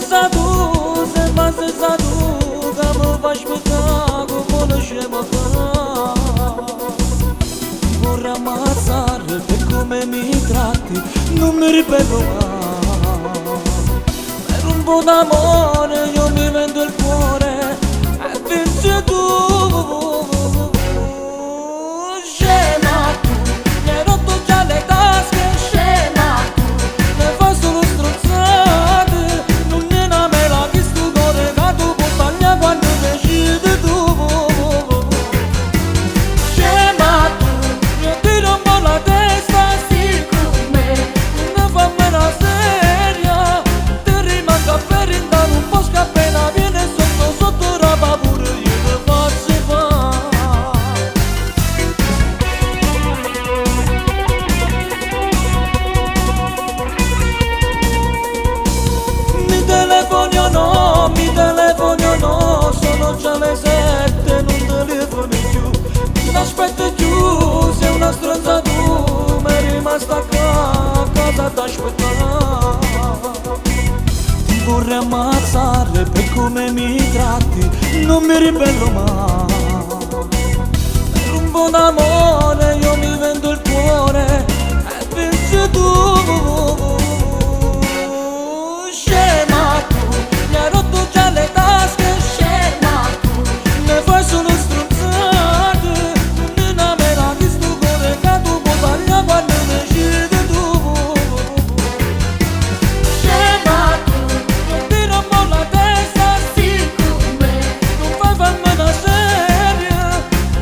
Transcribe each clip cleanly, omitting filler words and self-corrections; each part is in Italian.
sa tu, se basta sa tu, che mi fai aspettare come scemo fa. Ti vorrei ammazzare per come mi tratti, non mi ripeto mai. Per un po' d'amore io mi vendo il cuore e vinci tu. Scema tu, mi hai rotto già le tasche, scema tu, mi fai solo strozzate, non ne una mela che sto cuore che tu puoi tagliare quando decidi tu. Scema tu, mi tiro un po' la testa, sì con me, non fammi una seria, ti rimanga per indare un po' appena viene sotto sotto roba pure io ti faccio fare. Mi telefoni o no, sono già le 7, non telefoni più, non aspetti più, sei una stronza tu, mi è rimasta qua, cosa t'aspettare? Ti vorrei ammazzare per come mi tratti, non mi ribello mai. Per un po' d'amore io mi vendo il cuore e vinci tu. Scema tu, mi hai rotto già le tasche, scema tu, mi fai solo stronzate, non è una mela che sto cuore che tu puoi tagliare quando decidi tu. Scema tu, mi tiro un po' la testa, sì con me, non fai farmi una seria,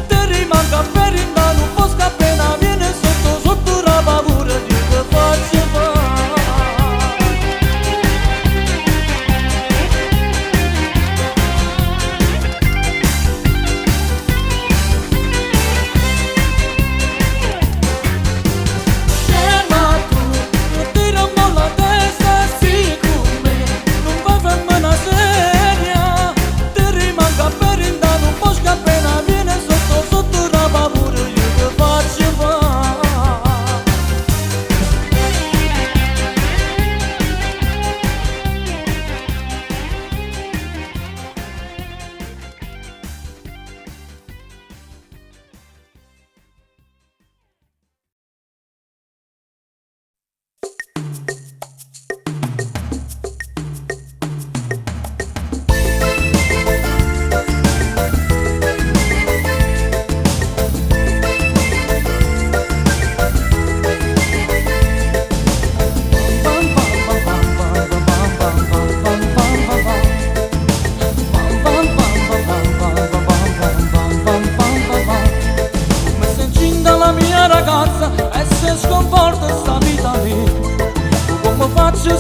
ti rimanga per indare un po' appena viene sotto sotto roba pure io ti faccio fare.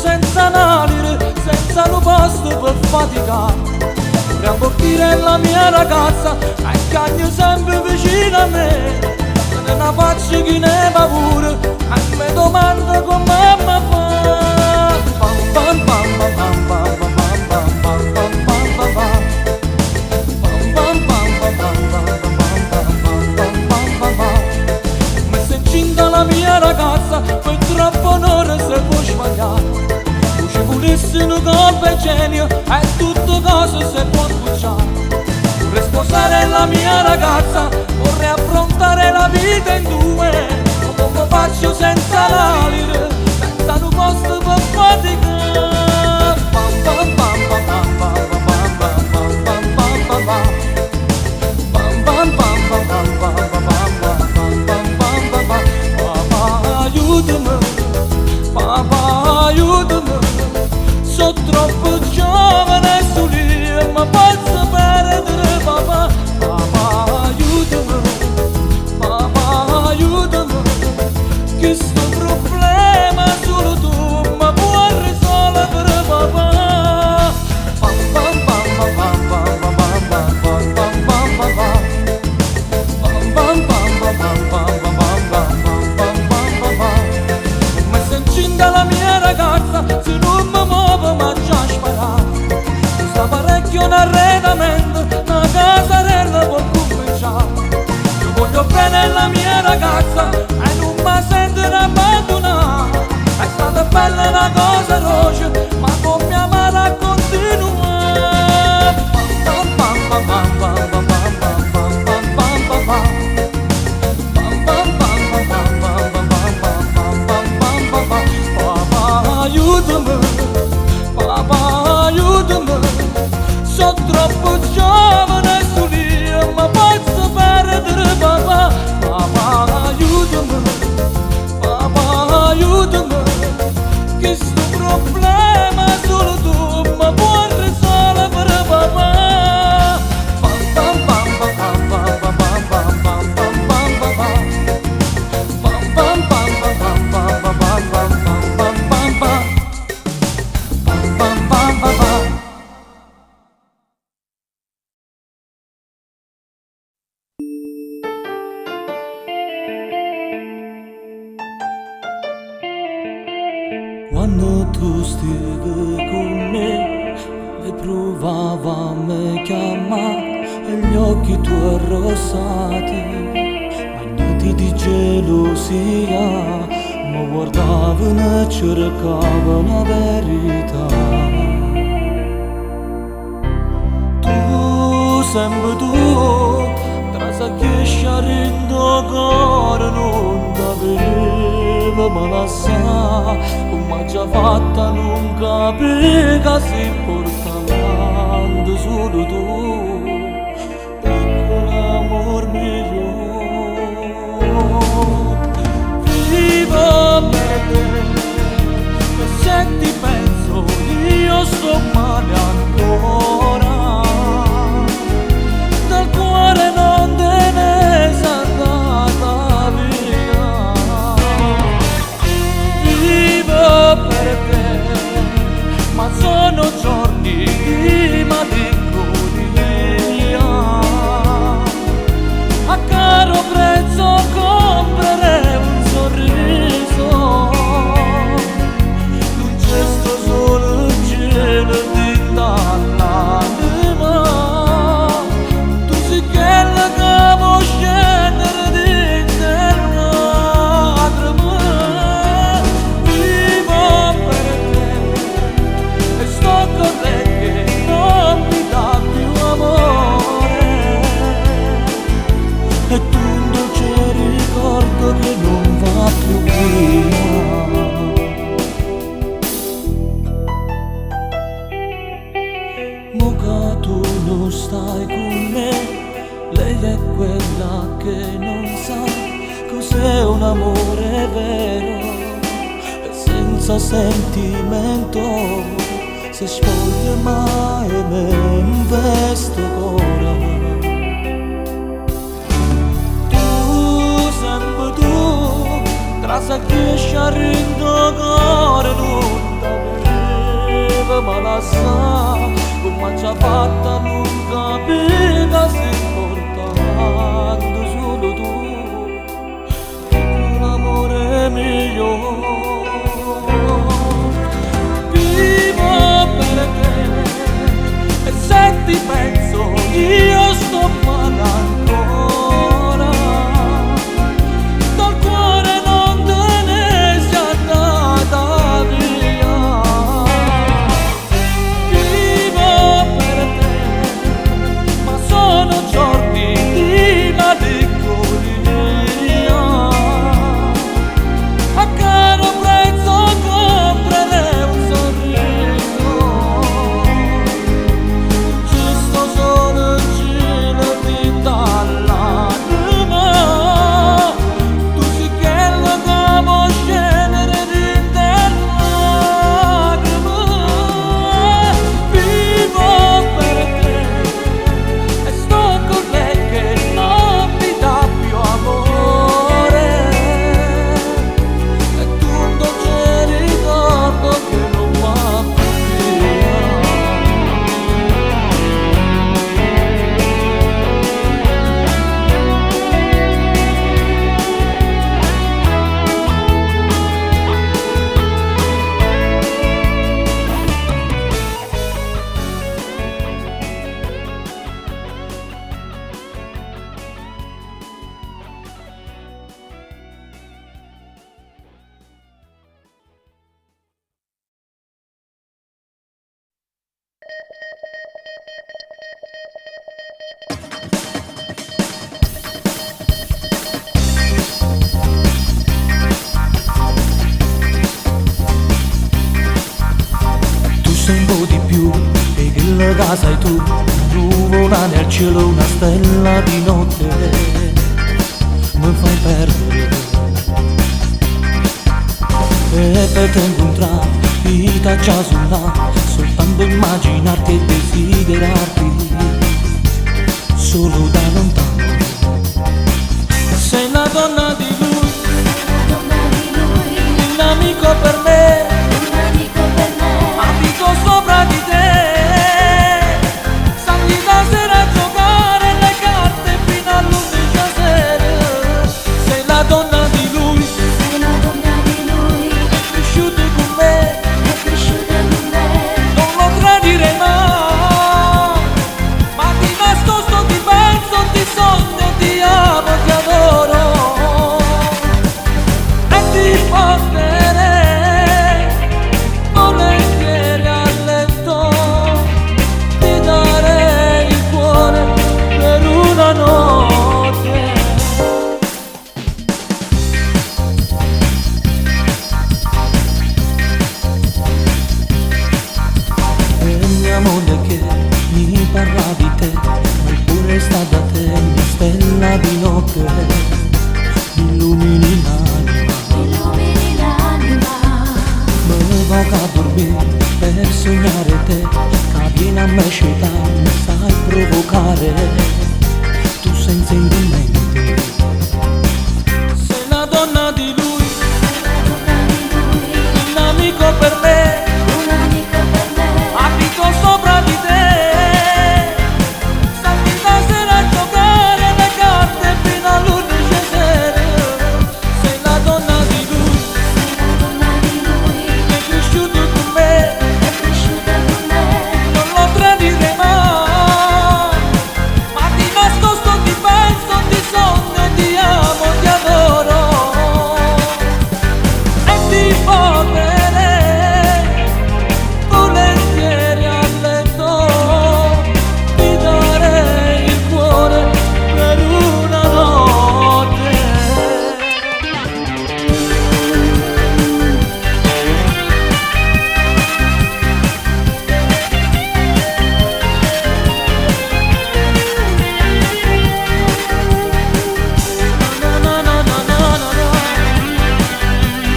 Senza un'alire, senza un posto per faticare, vorrei abortire la mia ragazza e cagno sempre vicino a me. Se ne la faccio chi ne va pure e mi domanda come mamma fa. Pam pam pam pam pam pam pam pam pam pam pam pam. Pam pam pam pam pam pam pam pam pam pam pam. Mi sei incinta la mia ragazza, per troppo onore se può sbagliare. Volessero colpa e genio e tutto cosa si può bruciare. Vorrei sposare la mia ragazza, vorrei affrontare la vita in due. Come faccio senza l'alire, senza un posto per faticare. Pam pam pam pam pam pam pam pam pam pam pam pam. Pam pam pam pam pam pam pam pam pam pam pam pam. Papà aiutami, papà aiutami. Sono troppo giovane e solito, ma posso perdere papà. Papà aiutami, che sto problema solo tu ma puoi risolvere papà. Pam pam pam pam pam pam pam pam pam pam pam pam. Pam pam pam pam pam pam pam pam pam pam pam. Come sei incinta la mia ragazza, se non mi muovo ma già sparato. Sta parecchio un arredamento, una casarella può cominciare. Io voglio bene la mia ragazza e non mi sento abbandonare. È stata bella una cosa roce, ma come amare a troppo giovane su io, ma posso perdere papà. Papà aiutami, papà aiutami, che sto problema è solo tu, ma puoi risolvere papà. Quando tu stavi con me e provavo a me chiamare e gli occhi tuoi arrossati, bagnati di gelosia, mi guardavano e cercavano la verità. Tu, sempre tu, tra che sciarindo cuore non t'aveva ma la sa, come già fatta non capiva si porta avanti solo tu, piccolo amor mio. Vivo per te, e se ti penso io sto male ancora, dal cuore non te ne sei andata via. Vivo per te, ma sono giorni di malinconia, a caro prezzo comprerei un sorriso, un gesto solo in cielo di dall'anima. Tu sei quella che può scendere di te lacrime. Vivo per te e sto con te che non mi dà più amore, e tu un dolce ricordo che non va più via. Mo che tu non stai con me, lei è quella che non sa cos'è un amore vero e senza sentimento, se spoglia mai me investo ora. Tu, sempre tu, tra che sciarindo cuore non t'aveva ma la sa, come già fatta non capiva si porta avanti solo tu, l'amore mio. Vivo per te e se ti penso io sto male ancora, dal cuore non te ne sei andata via. Vivo per te, ma sono giorni di malinconia, a caro prezzo comprerei un sorriso, giusto solo in cielo di dall'anima. Tu sei quella che può scendere di te lacrime. Vivo per te e sto con lei che non mi dà più amore, e tu un dolce ricordo che non va più via. Tu sei un po' di più e che la casa hai tu luna nel cielo, una stella di notte, mi fai perdere. E per te incontrare vita già sulla, soltanto immaginarti e desiderarti solo da lontano. Sei la donna di lui, un amico per me, abito sopra di te. Salì da sera a giocare le carte fino all'11 sera. Sei la donna di lui, è cresciuta con me, non lo tradirei mai. Ma di nascosto ti penso, ti sogno, ti amo, ti adoro. E ti porterei volentieri a letto, ti darei il cuore per una notte. E mia moglie che mi parla di te, ma eppure sta da te, mia stella di notte, mi illumini l'anima. Me voglio a dormire per sognare te, che vieni a me scelta, mi sai provocare, tu senza indumenti. Sei la donna di lui, un amico per me, abito sopra di te. Salvi da sera a giocare le carte fino all'11 sera. Sei la donna di lui, è cresciuto con me, non lo tradirei mai. Ma di nascosto ti penso, ti sogno, ti amo, ti adoro. E ti porterei volentieri a letto, ti darei il cuore per una notte. Na na na na na na na.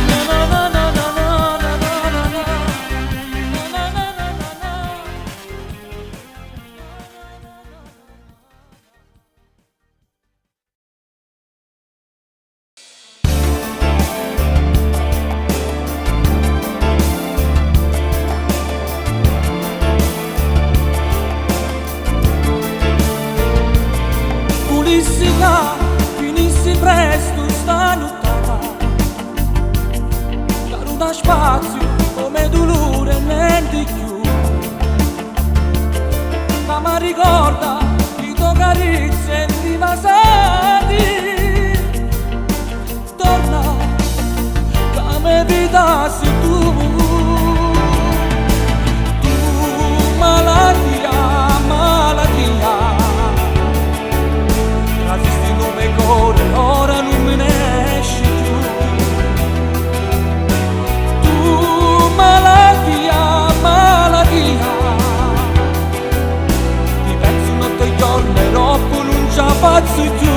Na na na na na na na na na. Na na na na na. Pulissi là, finissi presto sta nottata, che non dà spazio come dolore niente più. Ma mi ricorda i tuoi carizze invasati, torna che mi evitassi tu, malattia, malattia. Rasisti come cuore, ora non me ne esci più. Tu malattia, malattia, ti penso notte e giorno e troppo non ce la faccio più.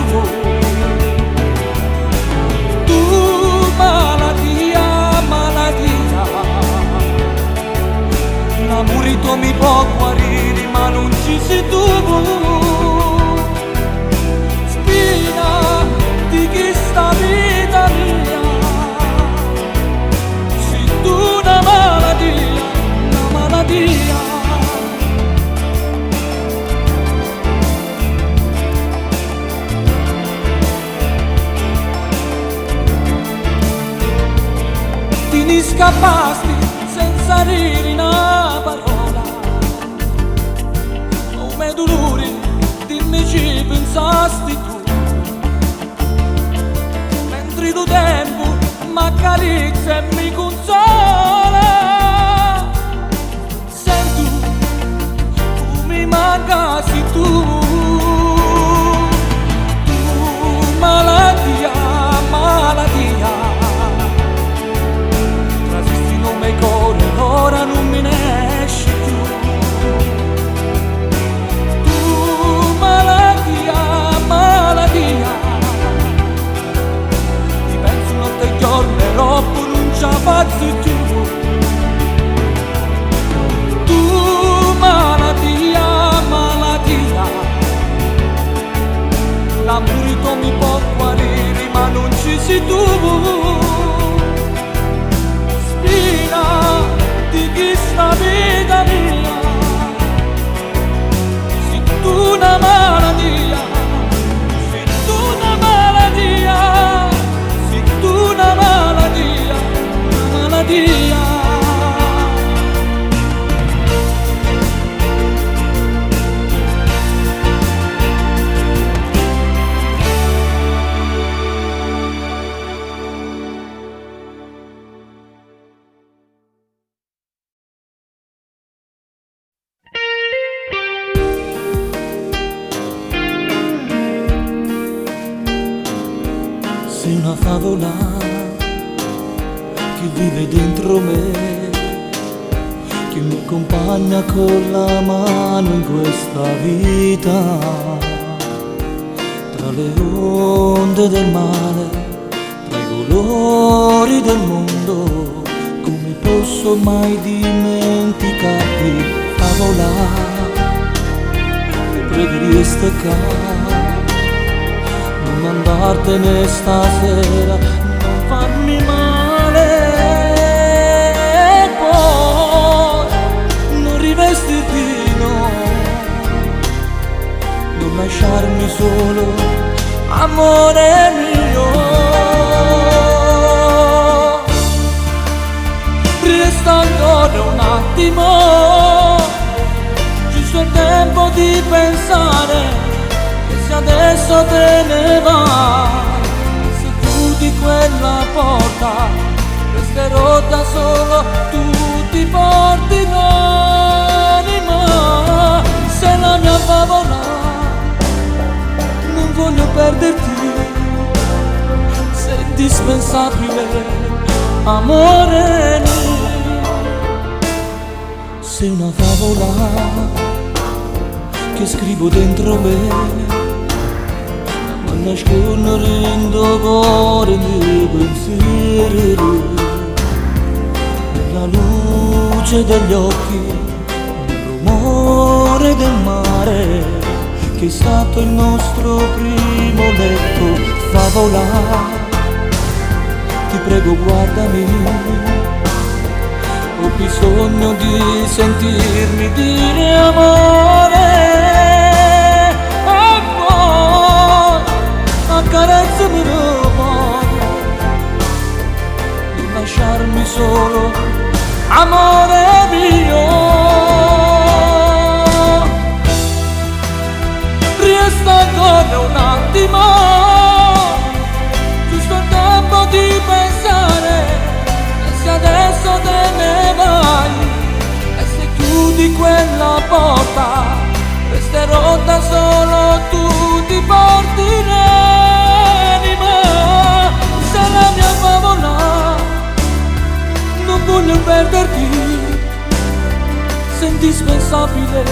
Tu malattia, malattia, l'amore tu mi può guarire ma non ci sei tu. Di chi sta vita mia, sei tu una malattia, una malattia. Ti ne scappasti senza dire una parola, come dolori dimmi ci pensasti tu. Tu tempo m'accarezza e mi consola. Sento tu mi mancassi tu. Tu malattia, malattia, trasisti nome cuore, ora non me ne esci più. Tu sei tu, spina di questa vita mia, sei tu una malattia, sei tu una malattia, sei tu una malattia, una malattia. Sei una favola che vive dentro me, che mi accompagna con la mano in questa vita, tra le onde del mare, tra i colori del mondo. Come posso mai dimenticarti, favola, ti pregherei steccare, non andartene stasera, non farmi male, e poi non rivestirti, no, non lasciarmi solo, amore mio. Resta ancora un attimo, giusto il tempo di pensare, se adesso te ne vai, se chiudi quella porta, resterò da solo, tu ti porti l'anima, sei la mia favola, non voglio perderti, sei indispensabile, amore mio. Sei una favola che scrivo dentro me, nascondere in cuore dei pensieri, nella luce degli occhi, nel rumore del mare, che è stato il nostro primo letto. Favola, ti prego guardami, ho bisogno di sentirmi dire amore. Accarezzami l'amore, non lasciarmi solo, amore mio. Resta ancora un attimo, giusto il tempo di pensare, e se adesso te ne vai, e se chiudi quella porta, resterò da solo, tu ti porti l'anima, sei la mia favola, non voglio perderti, sei indispensabile,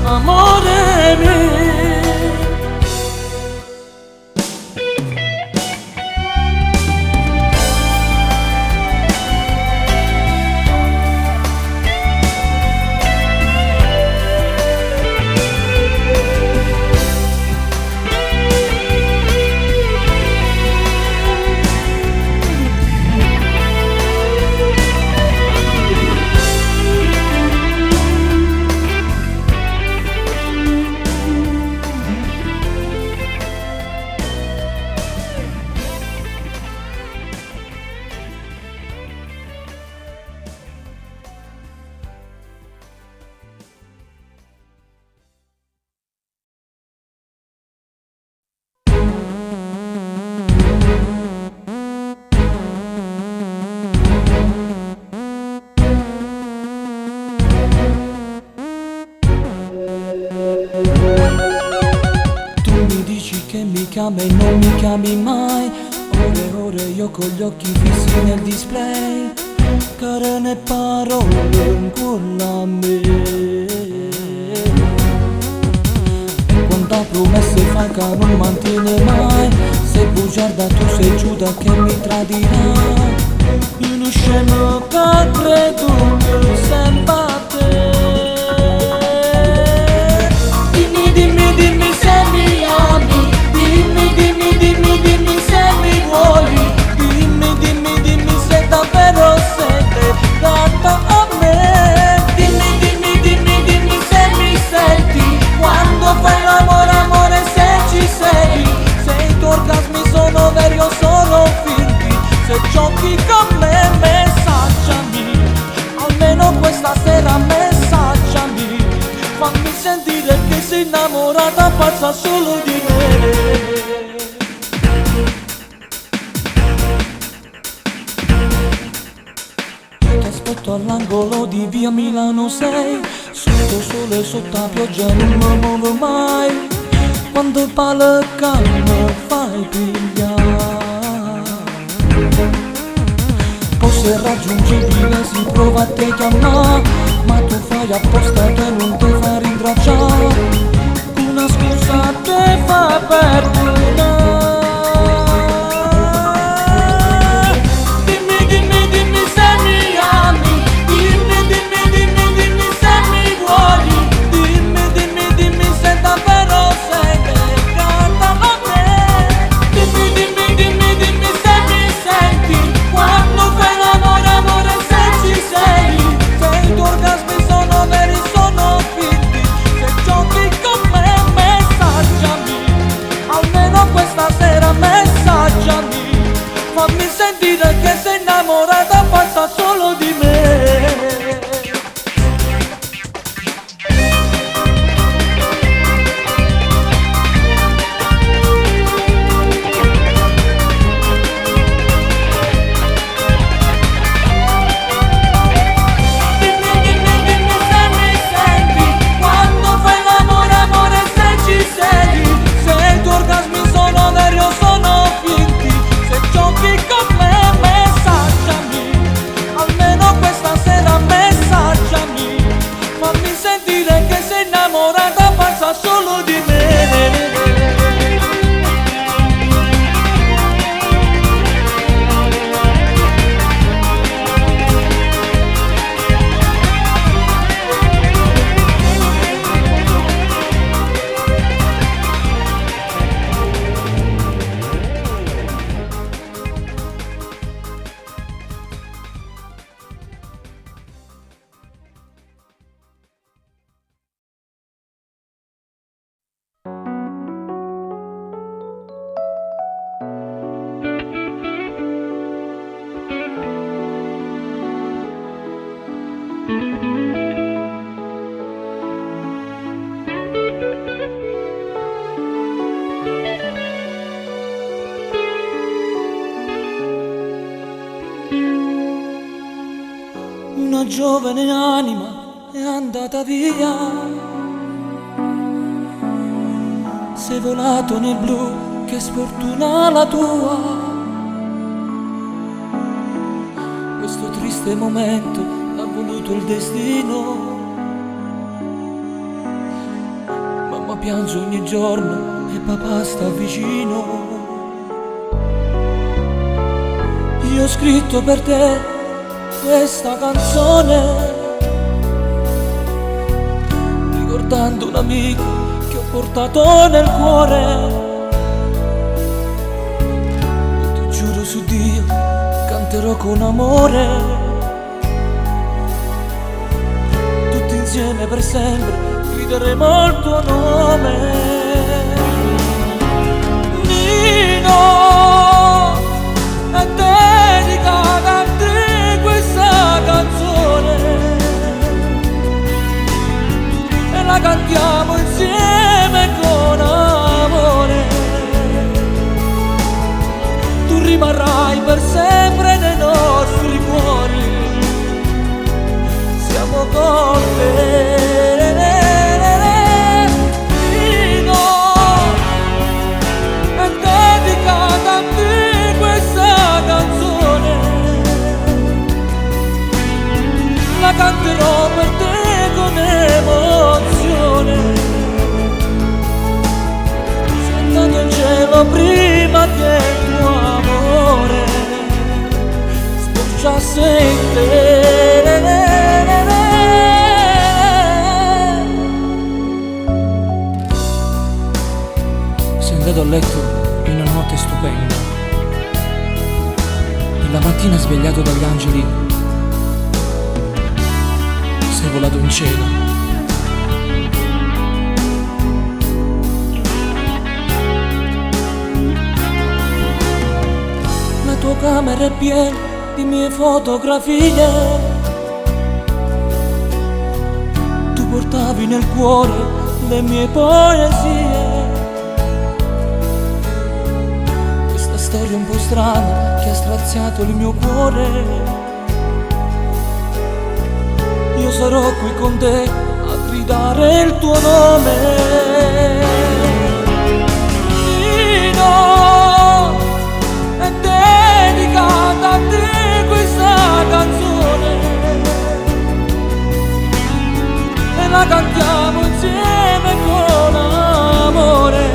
amore mio. chiama e non mi chiami mai. Ore e ore io con gli occhi fissi nel display, carne e parole con a me. E quanta promesse fai che non mantiene mai. Sei bugiarda, tu sei Giuda che mi tradirà. Io non scemo che credo che sempre a te. Dimmi se mi ami, dimmi se mi vuoi. innamorata pazza solo di me. Aspetto all'angolo di via Milano 6, sotto sole, sotto la pioggia non mi muovo mai. Quando il palca mi fai pigliare, poi se raggiungibile si prova a te chiamare, ma tu fai apposta che non ti fa rintracciare. Una scusa te fa perdonare. Fammi sentire che sei innamorata pazza solo di me. Innamorata pazza solo di me. Una giovane anima è andata via, sei volato nel blu, che sfortuna la tua. Questo triste momento l'ha voluto il destino, mamma piange ogni giorno e papà sta vicino. Io ho scritto per te questa canzone, ricordando un amico che ho portato nel cuore. E ti giuro su Dio, canterò con amore, tutti insieme per sempre grideremo il tuo nome. Nino, è dedicata a te questa canzone e la cantiamo insieme con amore. Tu rimarrai per sempre nei nostri cuori, siamo con te. Nino, è dedicata a te questa canzone, la canterò per te con emozione. Sei andato in cielo prima che il tuo amore sbocciasse in te. Sei andato a letto in una notte stupenda e la mattina svegliato dagli angeli sei volato in cielo. La tua camera è piena di mie fotografie, tu portavi nel cuore le mie poesie. Questa storia un po' strana che ha straziato il mio cuore. Io sarò qui con te a gridare il tuo nome. Nino, è dedicata a te questa canzone e la cantiamo insieme con amore.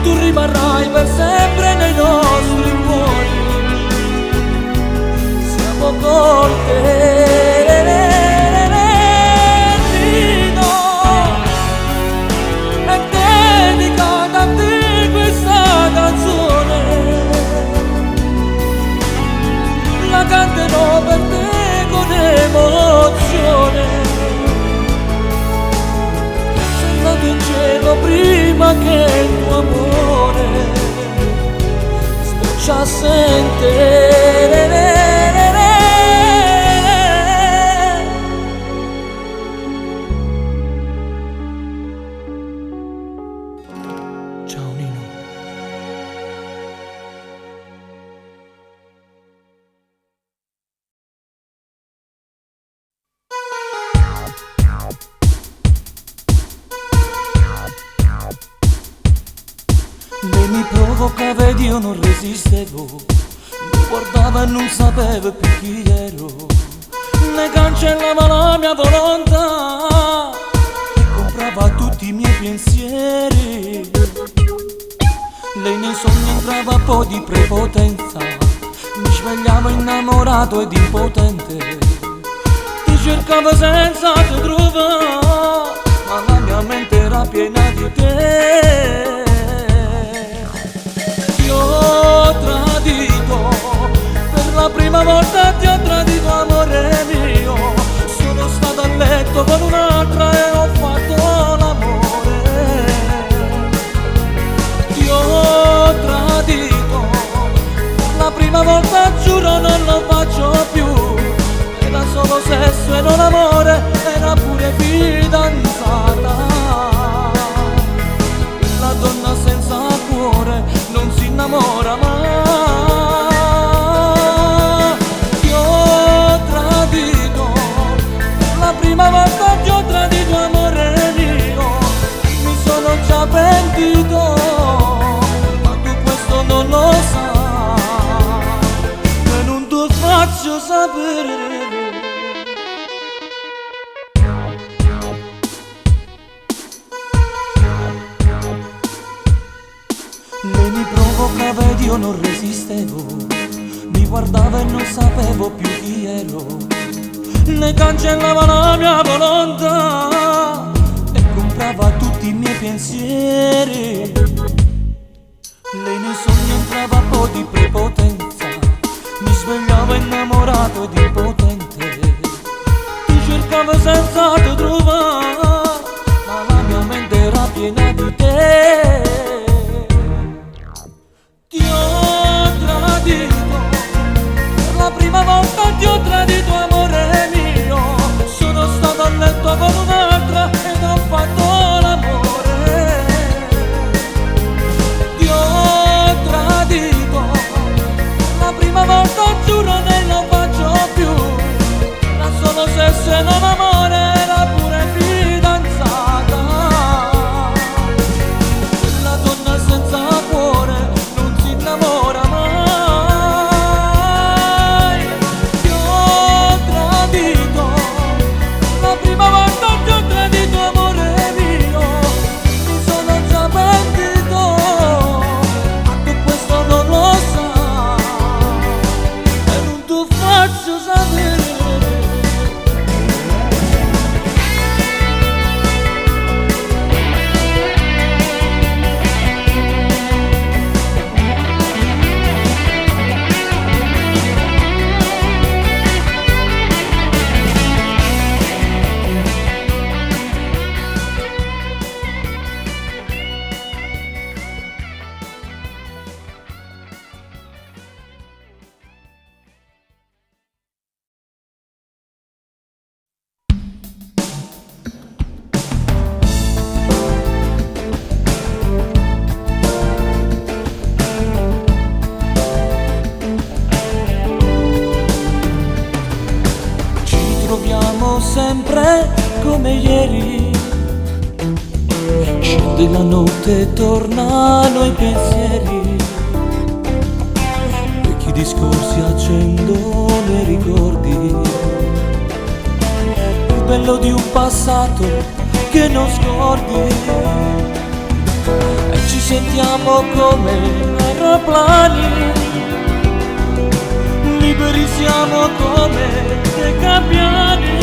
Tu rimarrai per sempre nei nostri cuori. Siamo con te. Nino, è dedicata a te questa canzone. La canterò per te con emozione. Sei andato in cielo prima che il tuo amore sbocciasse in te. Ciao Nino. Lei mi provocava ed io non resistevo, mi guardava e non sapevo più chi ero. Ne cancellava la mia volontà e comprava tutti i miei pensieri. Lei nei sogni entrava un po' di prepotenza, mi svegliavo innamorato ed impotente. Ti cercavo senza te trovare, ma la mia mente era piena di te. Ti ho tradito, per la prima volta ti ho tradito, amore mio. Sono stato a letto con un'altra e ho fatto l'amore. Ti ho tradito, per la prima volta giuro non lo faccio più. Era solo sesso e non amore, era pure fidanzata. La donna senza cuore non si innamora mai. Ti ho tradito, per la prima volta ti ho tradito, amore mio. Mi sono già pentito, ma tu questo non lo sai e non ti faccio sapere. Lei mi provocava ed io non resistevo, mi guardava e non sapevo più chi ero. Ne cancellava la mia volontà e comprava tutti i miei pensieri. Lei nei sogni entrava un po' di prepotenza, mi svegliavo innamorato ed impotente. Ti cercavo senza te trovare, ma la mia mente era piena di te. Ti ho tradito, per la prima volta ti ho tradito, amore mio. Sono stato a letto con un'altra ed ho fatto l'amore. Ti ho tradito, per la prima volta giuro non lo faccio più. cose come ieri. Scende la notte e tornano i pensieri, vecchi discorsi accendono i ricordi, il bello di un passato che non scordi. E ci sentiamo come aeroplani, liberi siamo come dei gabbiani.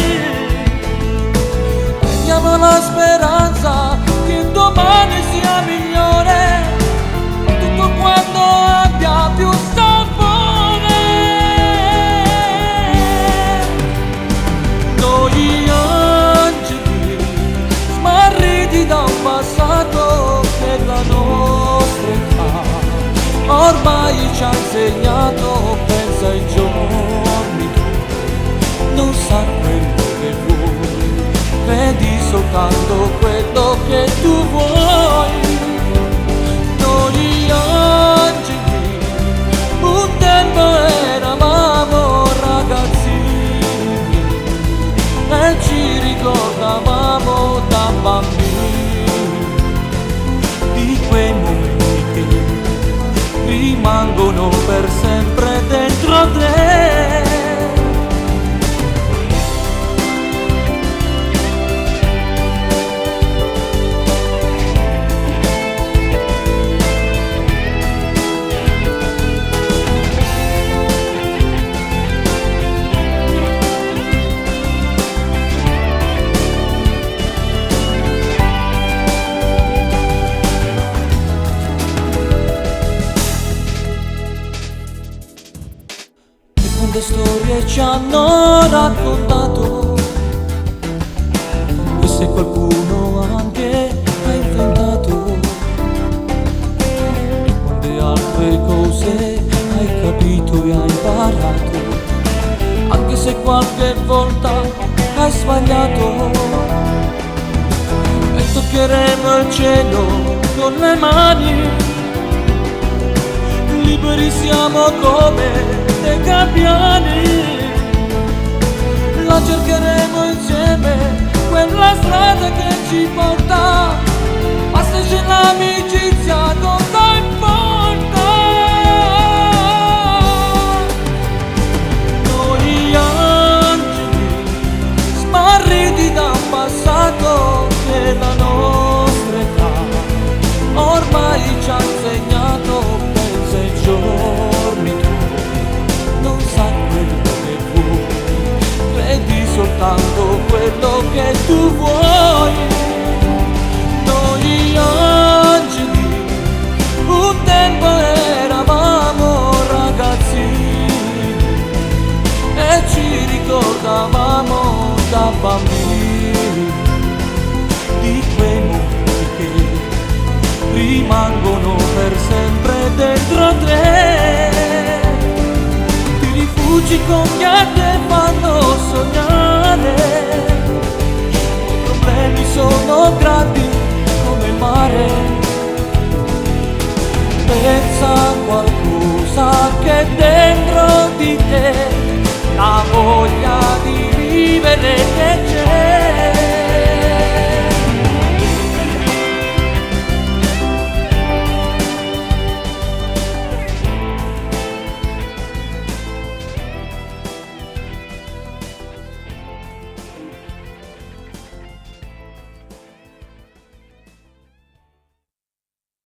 Abbiamo la speranza che domani sia migliore, tutto quanto abbia più sapore. Noi angeli smarriti da un passato che la nostra età ormai ci ha insegnato. Pensa ai giorni non sa quello che vuoi, vedi soltanto quello che tu vuoi. Noi angeli un tempo eravamo ragazzini e ci ricordavamo da bambini di quei momenti che rimangono per sempre dentro te. Quante storie ci hanno raccontato, e se qualcuno anche ha inventato, e quante altre cose hai capito e hai imparato, anche se qualche volta hai sbagliato. E toccheremo il cielo con le mani, liberi siamo come dei gabbiani. La cercheremo insieme, quella strada che